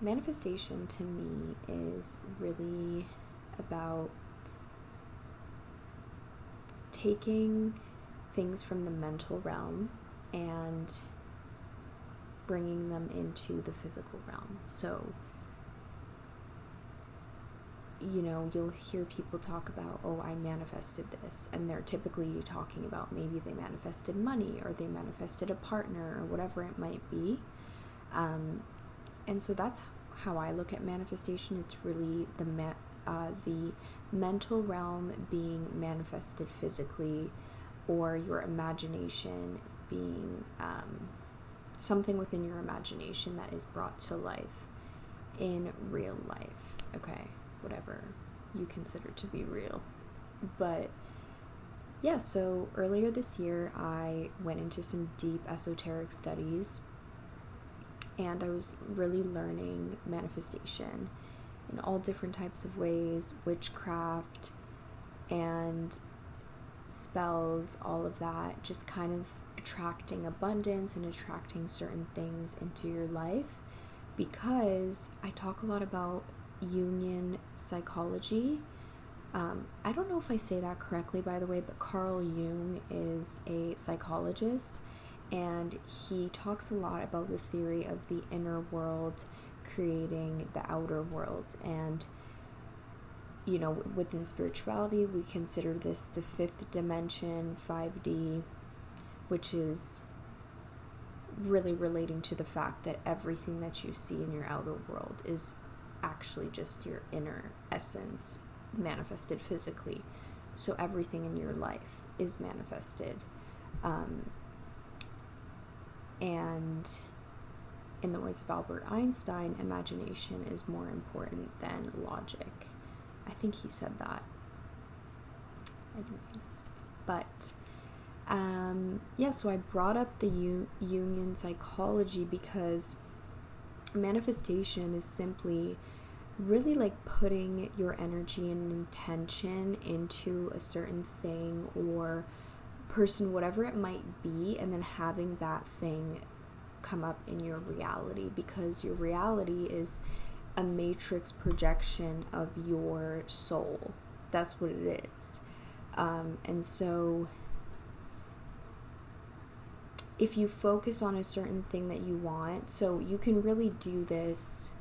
Manifestation to me is really about taking things from the mental realm and bringing them into the physical realm. So, you'll hear people talk about, oh, I manifested this, and they're typically talking about maybe they manifested money or they manifested a partner or whatever it might be. And so that's how I look at manifestation. It's really the mental realm being manifested physically, or your imagination being something within your imagination that is brought to life in real life. Okay, whatever you consider to be real. But yeah, so earlier this year I went into some deep esoteric studies, and I was really learning manifestation in all different types of ways, witchcraft and spells, all of that, just kind of attracting abundance and attracting certain things into your life, because I talk a lot about Jungian psychology. I don't know if I say that correctly, by the way, but Carl Jung is a psychologist, and he talks a lot about the theory of the inner world creating the outer world. And within spirituality, we consider this the fifth dimension, 5D, which is really relating to the fact that everything that you see in your outer world is actually just your inner essence manifested physically. So everything in your life is manifested. And in the words of Albert Einstein, imagination is more important than logic. I think he said that. Anyways, but so I brought up the Jungian psychology because manifestation is simply really like putting your energy and intention into a certain thing or person, whatever it might be, and then having that thing come up in your reality, because your reality is a matrix projection of your soul. That's what it is. And so if you focus on a certain thing that you want, so you can really do this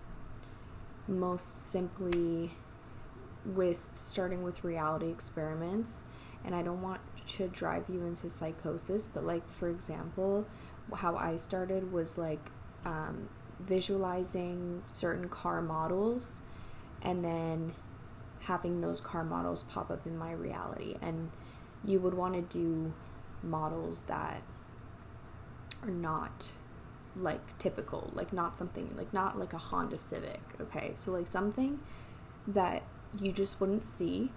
most simply with starting with reality experiments. And I don't want to drive you into psychosis, but like, for example, how I started was like visualizing certain car models and then having those car models pop up in my reality. And you would want to do models that are not like typical, like not something like, not like a Honda Civic, okay? So like something that you just wouldn't see.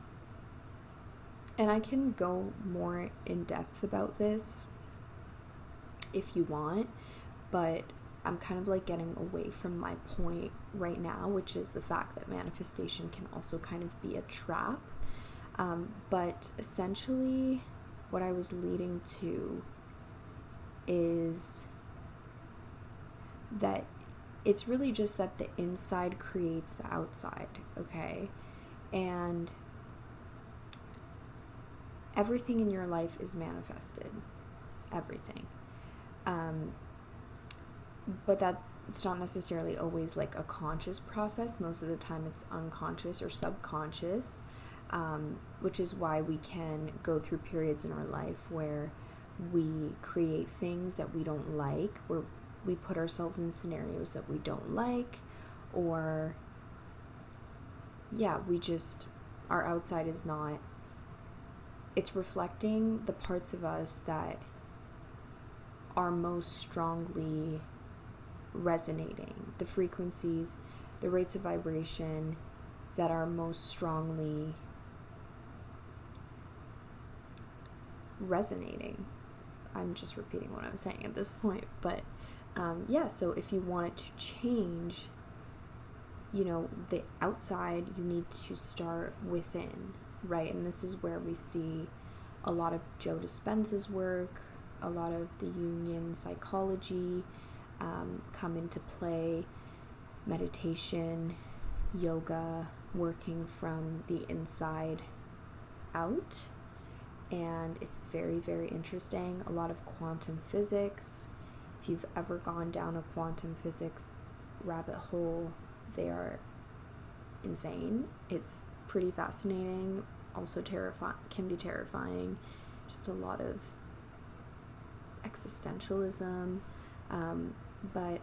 And I can go more in depth about this if you want, but I'm kind of like getting away from my point right now, which is the fact that manifestation can also kind of be a trap. But essentially what I was leading to is that it's really just that the inside creates the outside, okay? And everything in your life is manifested. Everything. But it's not necessarily always like a conscious process. Most of the time it's unconscious or subconscious, which is why we can go through periods in our life where we create things that we don't like, where we put ourselves in scenarios that we don't like, or our outside is not, it's reflecting the parts of us that are most strongly resonating, the frequencies, the rates of vibration that are most strongly resonating. I'm just repeating what I'm saying at this point, but so if you want it to change, the outside, you need to start within, right? And this is where we see a lot of Joe Dispenza's work, a lot of the Jungian psychology come into play. meditation, yoga, working from the inside out. And it's very, very interesting. A lot of quantum physics. If you've ever gone down a quantum physics rabbit hole, they are insane. It's pretty fascinating, also can be terrifying. Just a lot of existentialism. But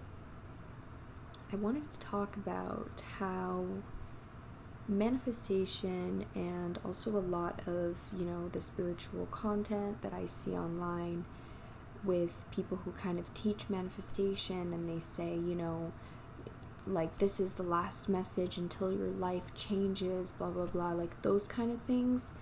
I wanted to talk about how manifestation, and also a lot of, the spiritual content that I see online with people who kind of teach manifestation, and they say, like, this is the last message until your life changes, blah blah blah, like those kind of things,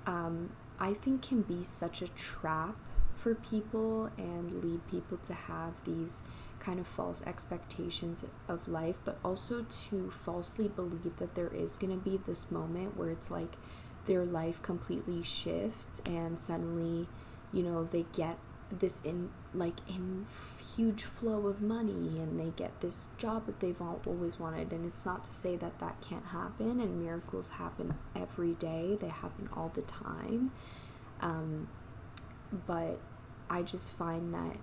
I think can be such a trap for people and lead people to have these kind of false expectations of life, but also to falsely believe that there is going to be this moment where it's like their life completely shifts and suddenly, they get this in huge flow of money, and they get this job that they've always wanted. And it's not to say that that can't happen, and miracles happen every day, they happen all the time, but I just find that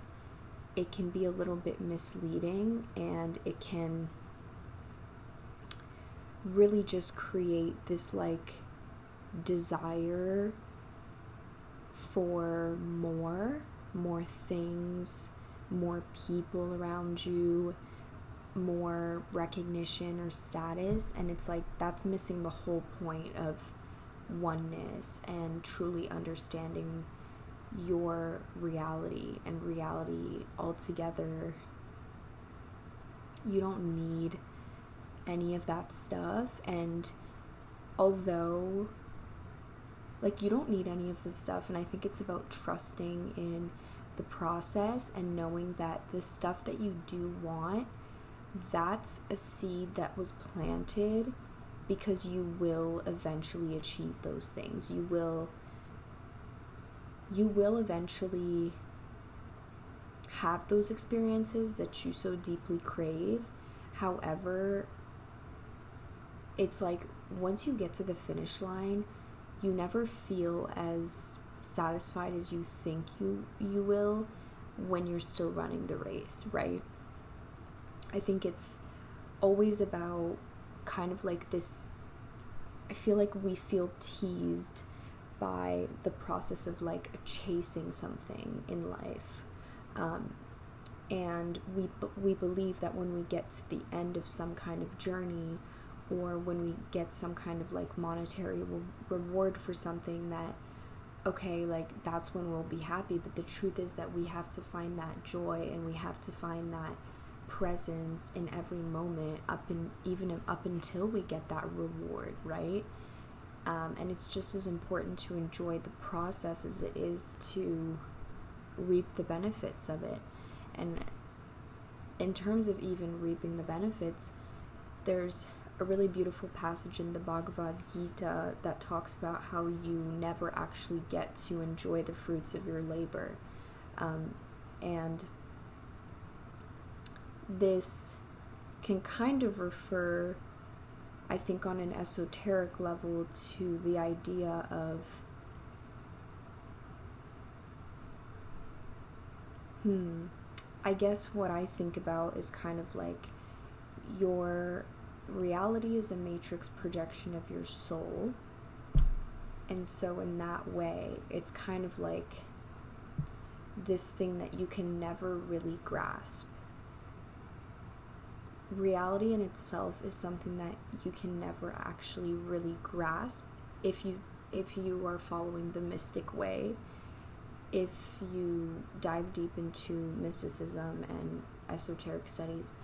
it can be a little bit misleading, and it can really just create this desire for more things, more people around you, more recognition or status. And it's like that's missing the whole point of oneness and truly understanding your reality and reality altogether. You don't need any of that stuff. And although you don't need any of this stuff, and I think it's about trusting in the process and knowing that the stuff that you do want, that's a seed that was planted, because you will eventually achieve those things. You will eventually have those experiences that you so deeply crave. However, it's like once you get to the finish line, you never feel as satisfied as you think you will when you're still running the race, right? I think it's always about kind of like this. I feel like we feel teased by the process of chasing something in life, and we believe that when we get to the end of some kind of journey, or when we get some kind of monetary reward for something, that okay, that's when we'll be happy. But the truth is that we have to find that joy, and we have to find that presence in every moment, even up until we get that reward, right? And it's just as important to enjoy the process as it is to reap the benefits of it. And in terms of even reaping the benefits, there's a really beautiful passage in the Bhagavad Gita that talks about how you never actually get to enjoy the fruits of your labor. And this can kind of refer, I think, on an esoteric level to the idea of I guess what I think about is kind of your reality is a matrix projection of your soul. And so in that way, it's kind of this thing that you can never really grasp. Reality in itself is something that you can never actually really grasp if you are following the mystic way. If you dive deep into mysticism and esoteric studies,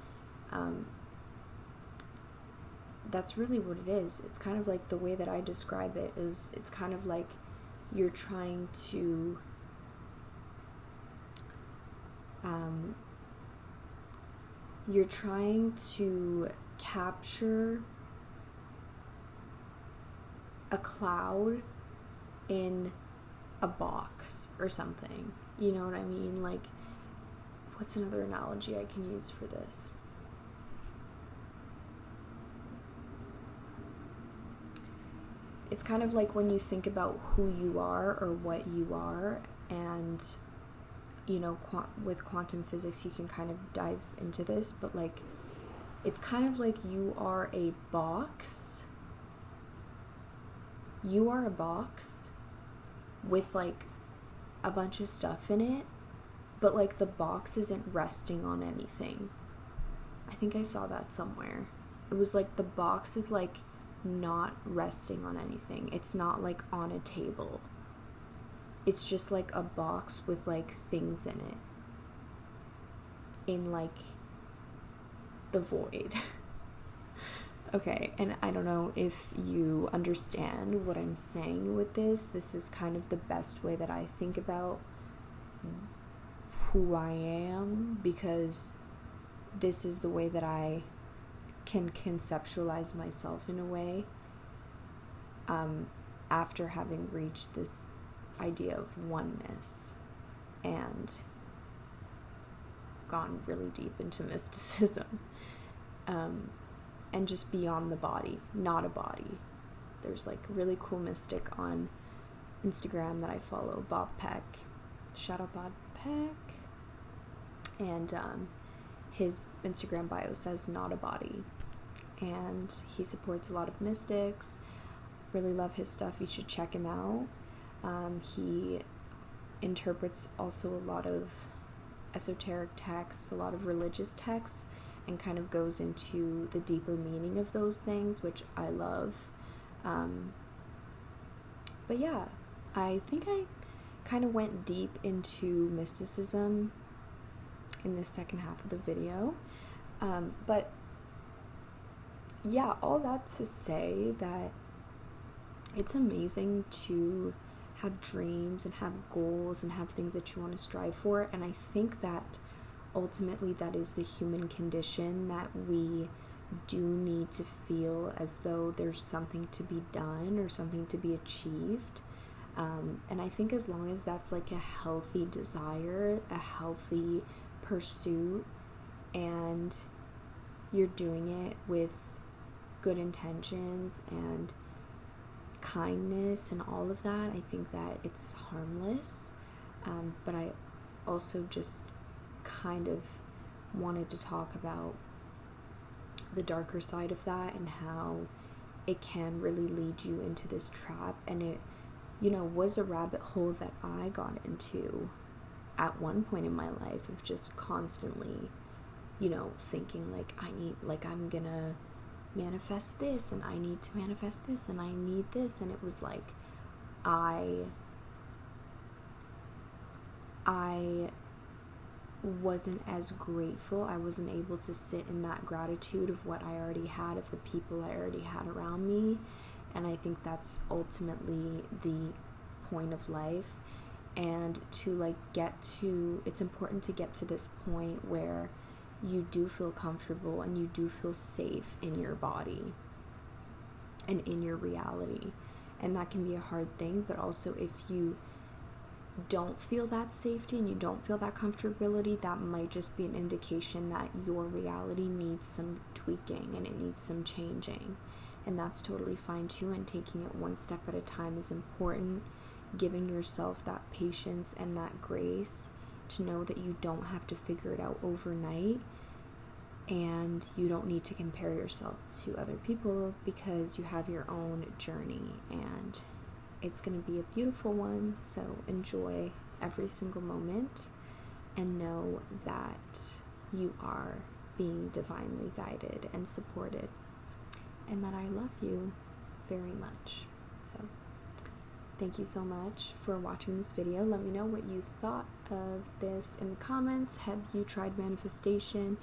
that's really what it is. It's kind of the way that I describe it is, it's kind of you're trying to capture a cloud in a box or something. You know what I mean? What's another analogy I can use for this? it's kind of like when you think about who you are or what you are, and you know, with quantum physics you can kind of dive into this, but like it's kind of like you are a box. You are a box with like a bunch of stuff in it, but like the box isn't resting on anything. I think I saw that somewhere. It was like the box is like not resting on anything. It's not like on a table. It's just like a box with like things in it. In like the void. Okay, and I don't know if you understand what I'm saying with this. This is kind of the best way that I think about who I am, because this is the way that I can conceptualize myself in a way, after having reached this idea of oneness and gone really deep into mysticism, and just beyond the body, not a body. There's like a really cool mystic on Instagram that I follow, Bob Peck. Shout out Bob Peck. And his Instagram bio says not a body, and he supports a lot of mystics. Really love his stuff. You should check him out. He interprets also a lot of esoteric texts, a lot of religious texts, and kind of goes into the deeper meaning of those things, which I love. But yeah, I think I kind of went deep into mysticism in the second half of the video. But yeah, all that to say that it's amazing to have dreams and have goals and have things that you want to strive for. And I think that ultimately that is the human condition, that we do need to feel as though there's something to be done or something to be achieved. And I think as long as that's like a healthy desire, a healthy pursuit, and you're doing it with good intentions and kindness and all of that, I think that it's harmless. But I also just kind of wanted to talk about the darker side of that and how it can really lead you into this trap. And it, you know, was a rabbit hole that I got into at one point in my life, of just constantly, you know, thinking like I'm gonna manifest this, and I need to manifest this, and I need this. And it was like I wasn't as grateful. I wasn't able to sit in that gratitude of what I already had, of the people I already had around me. And I think that's ultimately the point of life. And to like it's important to get to this point where you do feel comfortable and you do feel safe in your body and in your reality. And that can be a hard thing, but also if you don't feel that safety and you don't feel that comfortability, that might just be an indication that your reality needs some tweaking and it needs some changing. And that's totally fine too, and taking it one step at a time is important. Giving yourself that patience and that grace to know that you don't have to figure it out overnight, and you don't need to compare yourself to other people, because you have your own journey and it's going to be a beautiful one. So enjoy every single moment and know that you are being divinely guided and supported, and that I love you very much. So thank you so much for watching this video. Let me know what you thought of this in the comments. Have you tried manifestation?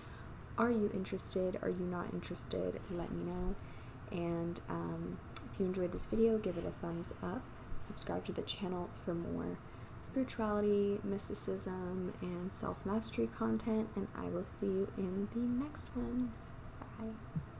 Are you interested? Are you not interested? Let me know. And if you enjoyed this video, give it a thumbs up. Subscribe to the channel for more spirituality, mysticism, and self-mastery content. And I will see you in the next one. Bye.